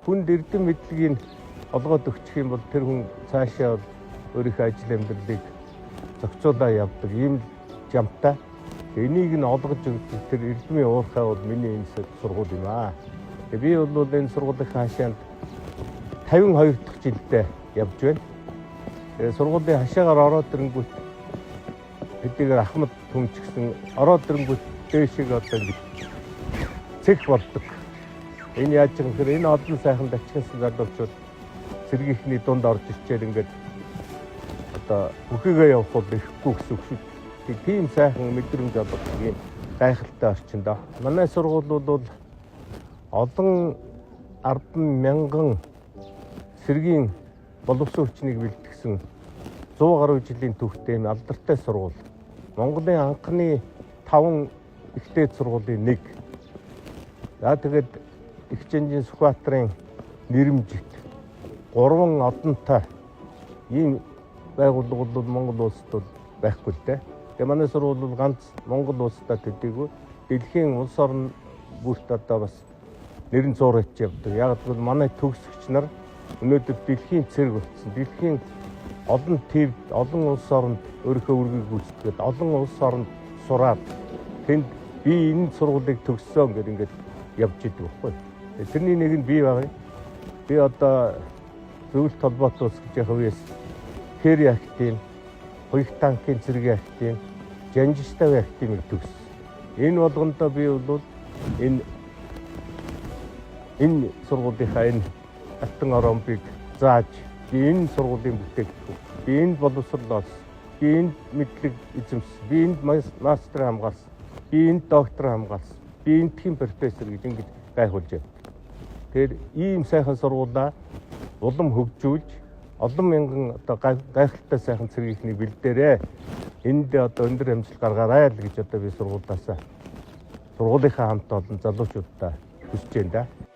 хүнд эрдэм мэдлэгийг олгоод өгчих юм бол тэр хүн цаашаа өөрийнхөө ажил амьдралыг зохицуулаад явдаг ийм жамтай. Энийг нь олгож өгөх тэр эрдмийн уурхай бол миний энэ сургууль юм аа. Би бол энэ сургуулийн хашаанд 52 дахь жилдээ явж байна. Сургуулийн хашаагаар ороод ирэнгүүт хэдийгээр Ахмад түмч гэсэн ороод ирэнгүүт дээшиг одоо ингэ цэг болдог. Энэ яаж юм хэрэг энэ олон сайхан дачигсан залуучууд сэргийхний дунд орж ирчээр ингээд одоо бүхийгээ явах бол ихгүй гэсэн үг шүү. Тийм сайхан мэдрэмж олгох юм гайхалтай орчин доо. Манай сургууль бол олон 10,000 сэргийн боловсон хүчнийг бэлтгэсэн 100 гаруй жилийн түүхтэй юм алдартай сургууль. Монголын анхны 5 ихтэй сургуулийн нэг. За тэгээд Игчэнжийн Сүхбаатарын нэрэмжит 3 одонтой ийм байгууллага бол Монгол улсад бол байхгүй л дээ. Тэгээ манай сургууль бол ганц Монгол улсад төдийгүй дэлхийн улс орн бүрт одоо бас нэрэн зуурч явдаг. Яг л манай төгсөгч нар өнөөдөр дэлхийн цэрэг болсон. Дэлхийн олон твд олон улс оронд өөрийнхөө үргийг гүйцэтгээд олон улс оронд сураад тэнд би энэ сургуулийг төгссөн гэдэг ингээд явж идэг байхгүй. Тэрний нэг нь би байгаа. Би одоо зөвлөлт холбоот улс гэж яг үеэс Кэри актийн, Хоёх танкын цэргийн актийн, Жанжиставын актийн төгссөн. Энэ болгондоо би бол энэ сургуулийнхаа энэ алтан оромбыг зааж би энэ сургуулийн бүтээгдэхүүн, би энэ боловсрол олсон, би энэ мэдлэг эзэмсэн, би энэ мастер хамгаалсан, би энэ доктор хамгаалсан, би энтхийн профессор гэж ингэж гайхуулж явдаг. Тэгэхээр ийм сайхан сургуулаа улам хөгжүүлж олон мянган одоо гайхалтай сайхан цэргийнхний бэлдээрээ энд одоо өндөр амжилт гаргаарай л гэж одоо би сургуулийнхаа хамт олон залуучуудаа хүсэж байна да.